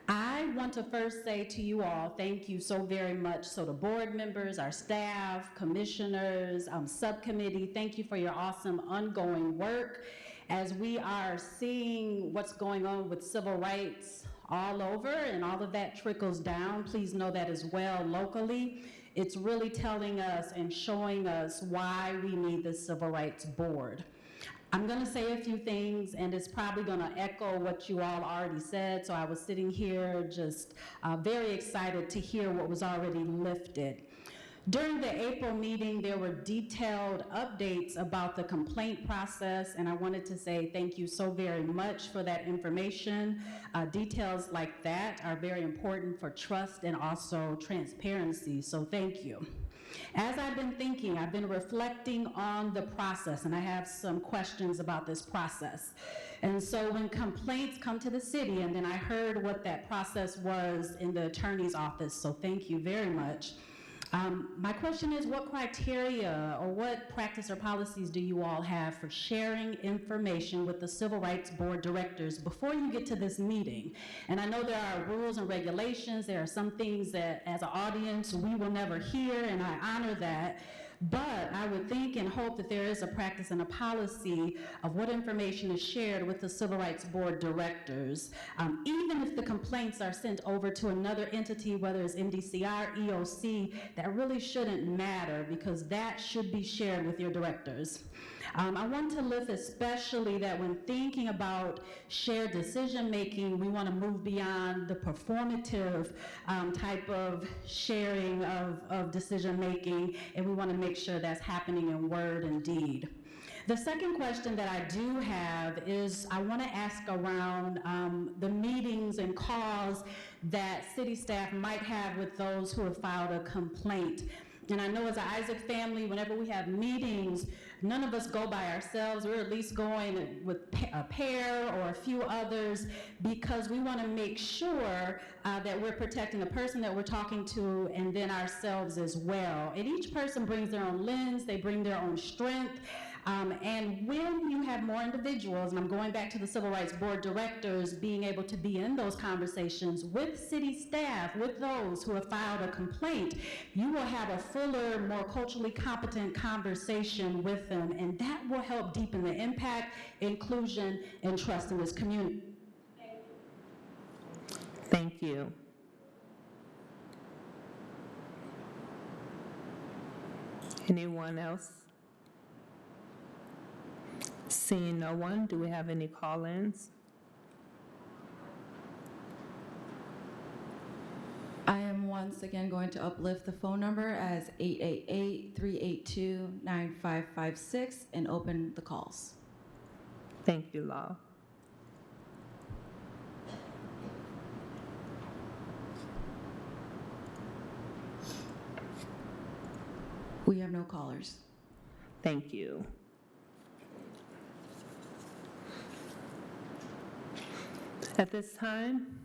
I want to first say to you all, thank you so very much. So the board members, our staff, commissioners, subcommittee, thank you for your awesome ongoing work. As we are seeing what's going on with civil rights all over and all of that trickles down, please know that as well locally. It's really telling us and showing us why we need the Civil Rights Board. I'm going to say a few things, and it's probably going to echo what you all already said, so I was sitting here just very excited to hear what was already lifted. During the April meeting, there were detailed updates about the complaint process, and I wanted to say thank you so very much for that information. Details like that are very important for trust and also transparency, so thank you. As I've been thinking, I've been reflecting on the process, and I have some questions about this process. And so when complaints come to the city, and then I heard what that process was in the attorney's office, so thank you very much. My question is, what criteria or what practice or policies do you all have for sharing information with the Civil Rights Board directors before you get to this meeting? And I know there are rules and regulations. There are some things that as an audience we will never hear, and I honor that. But I would think and hope that there is a practice and a policy of what information is shared with the Civil Rights Board directors, even if the complaints are sent over to another entity, whether it's MDCR, EOC, that really shouldn't matter because that should be shared with your directors. I want to lift especially that when thinking about shared decision-making, we want to move beyond the performative type of sharing of decision-making, and we want to make sure that's happening in word and deed. The second question that I do have is I want to ask around the meetings and calls that city staff might have with those who have filed a complaint. And I know as an Isaac family, whenever we have meetings, none of us go by ourselves. We're at least going with a pair or a few others because we want to make sure that we're protecting the person that we're talking to and then ourselves as well. And each person brings their own lens, they bring their own strength. And when you have more individuals, and I'm going back to the Civil Rights Board directors being able to be in those conversations with city staff, with those who have filed a complaint, you will have a fuller, more culturally competent conversation with them, and that will help deepen the impact, inclusion, and trust in this community. Thank you. Anyone else? Seeing no one, do we have any call-ins? I am once again going to uplift the phone number as 888-382-9556 and open the calls. Thank you, Law. We have no callers. Thank you. At this time,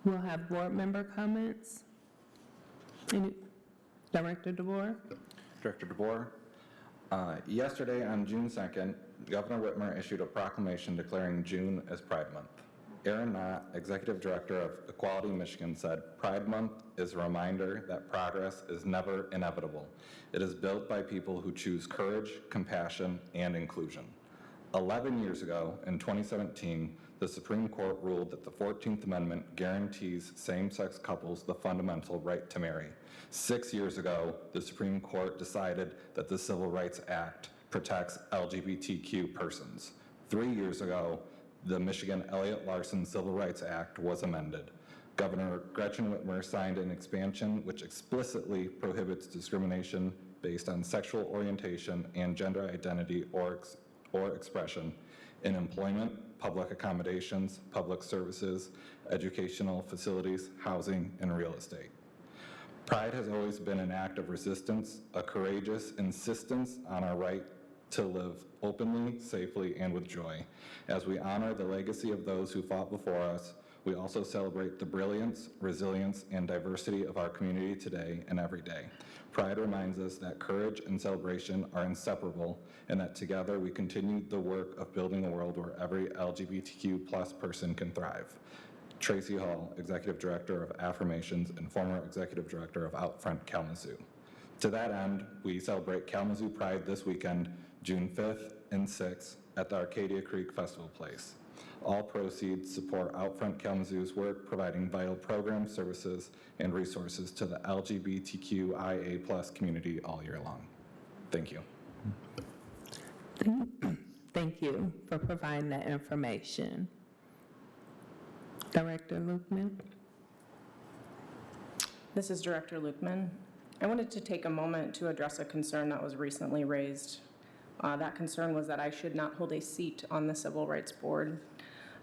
we'll have board member comments. Director DeVore? Director DeVore, yesterday on June 2nd, Governor Whitmer issued a proclamation declaring June as Pride Month. Aaron Knott, Executive Director of Equality Michigan, said, "Pride Month is a reminder that progress is never inevitable. It is built by people who choose courage, compassion, and inclusion." 11 years ago, in 2017, the Supreme Court ruled that the 14th Amendment guarantees same-sex couples the fundamental right to marry. 6 years ago, the Supreme Court decided that the Civil Rights Act protects LGBTQ persons. 3 years ago, the Michigan Elliott Larson Civil Rights Act was amended. Governor Gretchen Whitmer signed an expansion which explicitly prohibits discrimination based on sexual orientation and gender identity or expression in employment, public accommodations, public services, educational facilities, housing, and real estate. Pride has always been an act of resistance, a courageous insistence on our right to live openly, safely, and with joy. As we honor the legacy of those who fought before us, we also celebrate the brilliance, resilience, and diversity of our community today and every day. Pride reminds us that courage and celebration are inseparable, and that together we continue the work of building a world where every LGBTQ+ person can thrive. Tracy Hall, Executive Director of Affirmations and former Executive Director of Outfront Kalamazoo. To that end, we celebrate Kalamazoo Pride this weekend, June 5th and 6th, at the Arcadia Creek Festival Place. All proceeds support Outfront Kalamazoo's work providing vital programs, services, and resources to the LGBTQIA+ community all year long. Thank you. Thank you for providing that information. Director Lukeman. This is Director Lukeman. I wanted to take a moment to address a concern that was recently raised. That concern was that I should not hold a seat on the Civil Rights Board.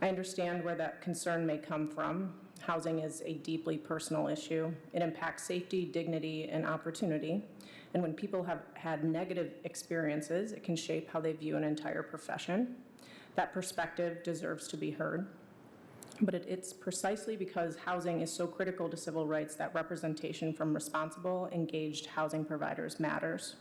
I understand where that concern may come from. Housing is a deeply personal issue. It impacts safety, dignity, and opportunity. And when people have had negative experiences, it can shape how they view an entire profession. That perspective deserves to be heard. But it's precisely because housing is so critical to civil rights that representation from responsible, engaged housing providers matters.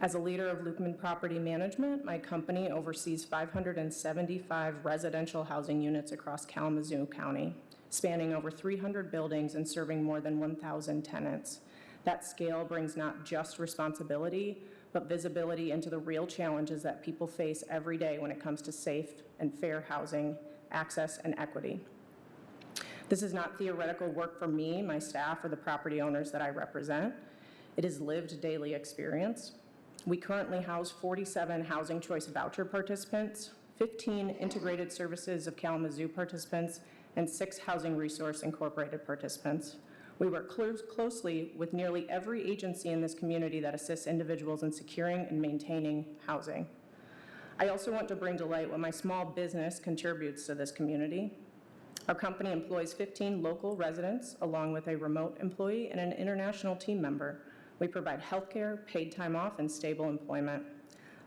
As a leader of Lukeman Property Management, my company oversees 575 residential housing units across Kalamazoo County, spanning over 300 buildings and serving more than 1,000 tenants. That scale brings not just responsibility, but visibility into the real challenges that people face every day when it comes to safe and fair housing, access, and equity. This is not theoretical work for me, my staff, or the property owners that I represent. It is lived daily experience. We currently house 47 Housing Choice Voucher participants, 15 Integrated Services of Kalamazoo participants, and 6 Housing Resource Incorporated participants. We work closely with nearly every agency in this community that assists individuals in securing and maintaining housing. I also want to bring to light what my small business contributes to this community. Our company employs 15 local residents, along with a remote employee and an international team member. We provide healthcare, paid time off, and stable employment.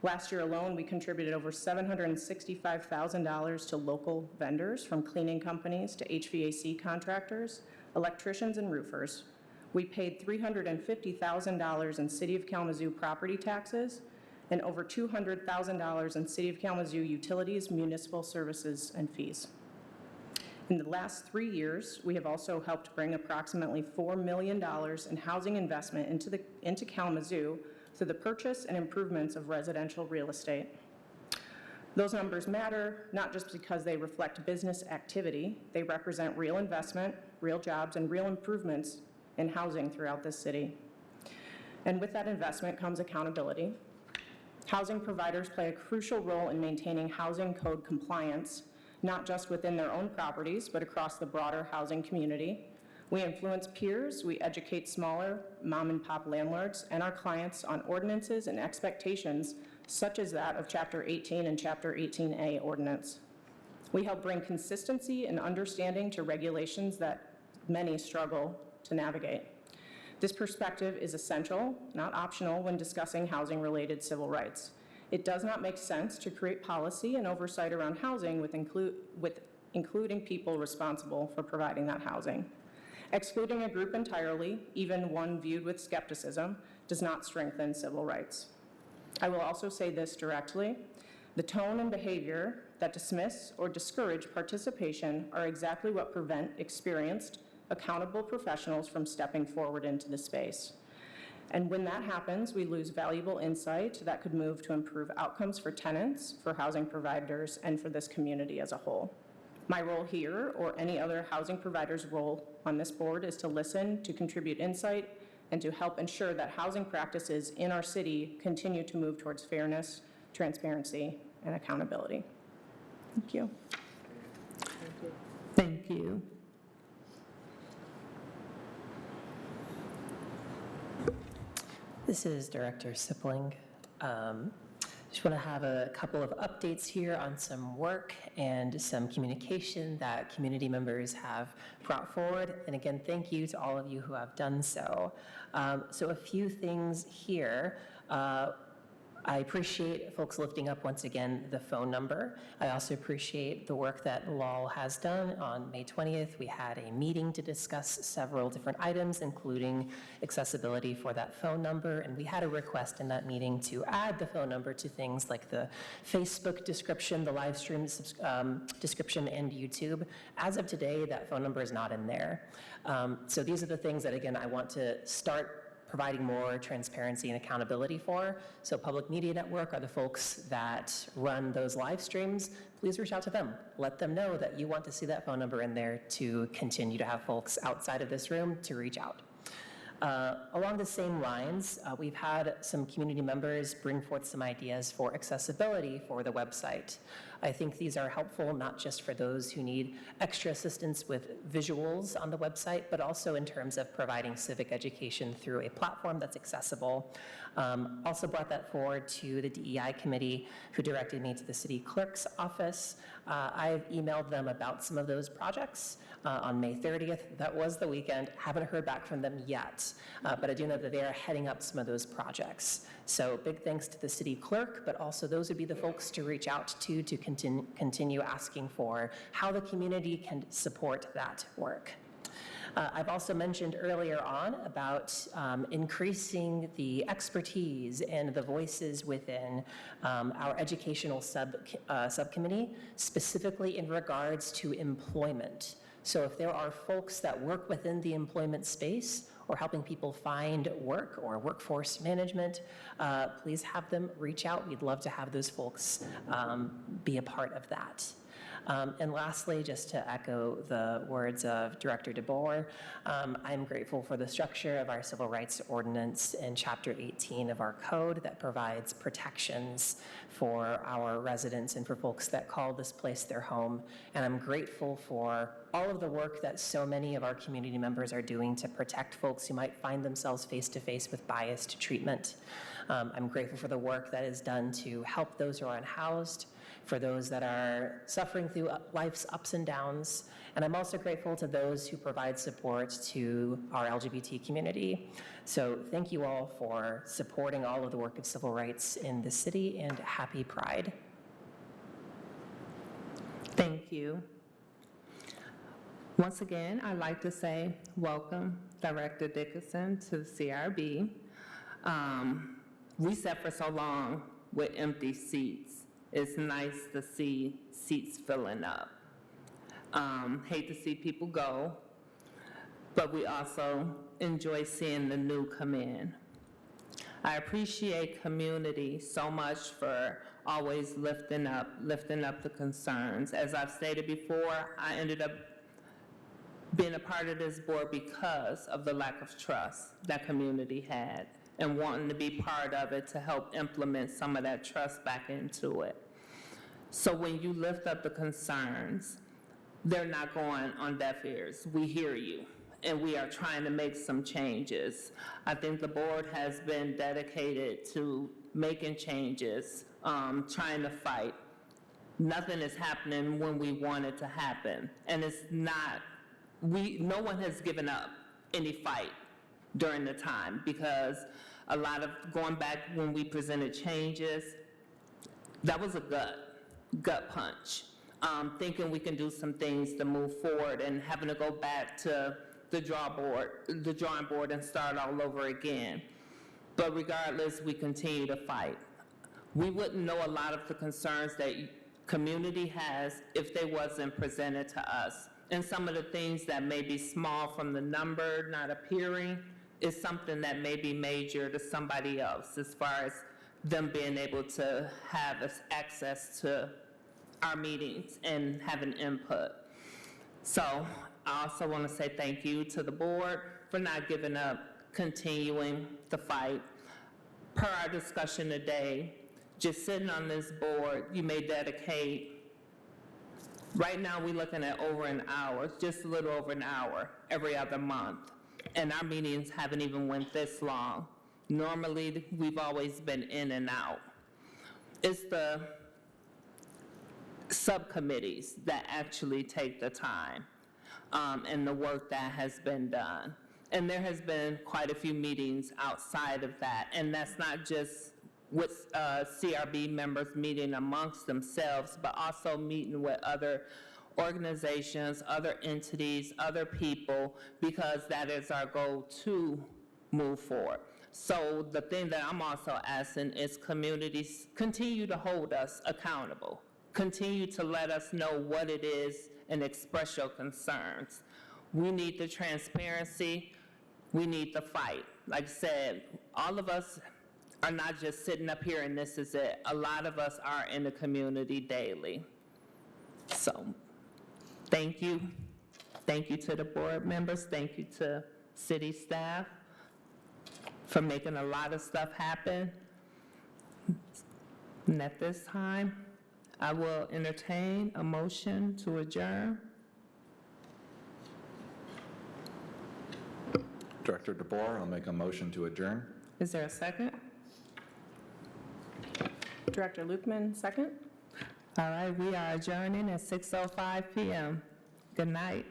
Last year alone, we contributed over $765,000 to local vendors, from cleaning companies to HVAC contractors, electricians, and roofers. We paid $350,000 in City of Kalamazoo property taxes and over $200,000 in City of Kalamazoo utilities, municipal services, and fees. In the last 3 years, we have also helped bring approximately $4 million in housing investment into Kalamazoo through the purchase and improvements of residential real estate. Those numbers matter not just because they reflect business activity, they represent real investment, real jobs, and real improvements in housing throughout this city. And with that investment comes accountability. Housing providers play a crucial role in maintaining housing code compliance, not just within their own properties, but across the broader housing community. We influence peers, we educate smaller mom-and-pop landlords and our clients on ordinances and expectations, such as that of Chapter 18 and Chapter 18A ordinance. We help bring consistency and understanding to regulations that many struggle to navigate. This perspective is essential, not optional, when discussing housing-related civil rights. It does not make sense to create policy and oversight around housing with including people responsible for providing that housing. Excluding a group entirely, even one viewed with skepticism, does not strengthen civil rights. I will also say this directly. The tone and behavior that dismiss or discourage participation are exactly what prevent experienced, accountable professionals from stepping forward into the space. And when that happens, we lose valuable insight that could move to improve outcomes for tenants, for housing providers, and for this community as a whole. My role here, or any other housing provider's role on this board, is to listen, to contribute insight, and to help ensure that housing practices in our city continue to move towards fairness, transparency, and accountability. Thank you. Thank you. This is Director Sipling. Just want to have a couple of updates here on some work and some communication that community members have brought forward. And again, thank you to all of you who have done so. So a few things here. I appreciate folks lifting up once again the phone number. I also appreciate the work that LOL has done. On May 20th, we had a meeting to discuss several different items, including accessibility for that phone number, and we had a request in that meeting to add the phone number to things like the Facebook description, the live stream description, and YouTube. As of today, that phone number is not in there. So these are the things that, again, I want to start providing more transparency and accountability for. So Public Media Network are the folks that run those live streams. Please reach out to them. Let them know that you want to see that phone number in there to continue to have folks outside of this room to reach out. Along the same lines, we've had some community members bring forth some ideas for accessibility for the website. I think these are helpful not just for those who need extra assistance with visuals on the website, but also in terms of providing civic education through a platform that's accessible. Also brought that forward to the DEI committee, who directed me to the city clerk's office. I've emailed them about some of those projects on May 30th. That was the weekend. Haven't heard back from them yet, but I do know that they are heading up some of those projects. So big thanks to the city clerk, but also those would be the folks to reach out to continue asking for how the community can support that work. I've also mentioned earlier on about increasing the expertise and the voices within our educational subcommittee, specifically in regards to employment. So if there are folks that work within the employment space or helping people find work or workforce management, please have them reach out. We'd love to have those folks be a part of that. And lastly, just to echo the words of Director DeBoer, I'm grateful for the structure of our Civil Rights Ordinance in Chapter 18 of our code that provides protections for our residents and for folks that call this place their home. And I'm grateful for all of the work that so many of our community members are doing to protect folks who might find themselves face-to-face with biased treatment. I'm grateful for the work that is done to help those who are unhoused, for those that are suffering through life's ups and downs. And I'm also grateful to those who provide support to our LGBT community. So thank you all for supporting all of the work of civil rights in the city, and happy Pride. Thank you. Once again, I'd like to say welcome, Director Dickason, to the CRB. We sat for so long with empty seats. It's nice to see seats filling up. Hate to see people go, but we also enjoy seeing the new come in. I appreciate community so much for always lifting up the concerns. As I've stated before, I ended up being a part of this board because of the lack of trust that community had and wanting to be part of it to help implement some of that trust back into it. So when you lift up the concerns, they're not going on deaf ears. We hear you, and we are trying to make some changes. I think the board has been dedicated to making changes, trying to fight. Nothing is happening when we want it to happen, and it's not, no one has given up any fight during the time, because a lot of, going back when we presented changes, that was a gut punch. Thinking we can do some things to move forward and having to go back to the drawing board and start all over again. But regardless, we continue to fight. We wouldn't know a lot of the concerns that community has if they wasn't presented to us. And some of the things that may be small from the number not appearing is something that may be major to somebody else, as far as them being able to have access to our meetings and have an input. So I also want to say thank you to the board for not giving up, continuing the fight. Per our discussion today, just sitting on this board, you may dedicate, right now we're looking at over an hour, just a little over an hour every other month. And our meetings haven't even went this long. Normally, we've always been in and out. It's the subcommittees that actually take the time and the work that has been done. And there has been quite a few meetings outside of that, and that's not just with CRB members meeting amongst themselves, but also meeting with other organizations, other entities, other people, because that is our goal to move forward. So the thing that I'm also asking is communities continue to hold us accountable, continue to let us know what it is and express your concerns. We need the transparency, we need the fight. Like I said, all of us are not just sitting up here and this is it. A lot of us are in the community daily. So, thank you. Thank you to the board members. Thank you to city staff for making a lot of stuff happen. And at this time, I will entertain a motion to adjourn. Director DeBoer, I'll make a motion to adjourn. Is there a second? Director Lukeman, second. All right, we are adjourning at 6:05 PM. Good night.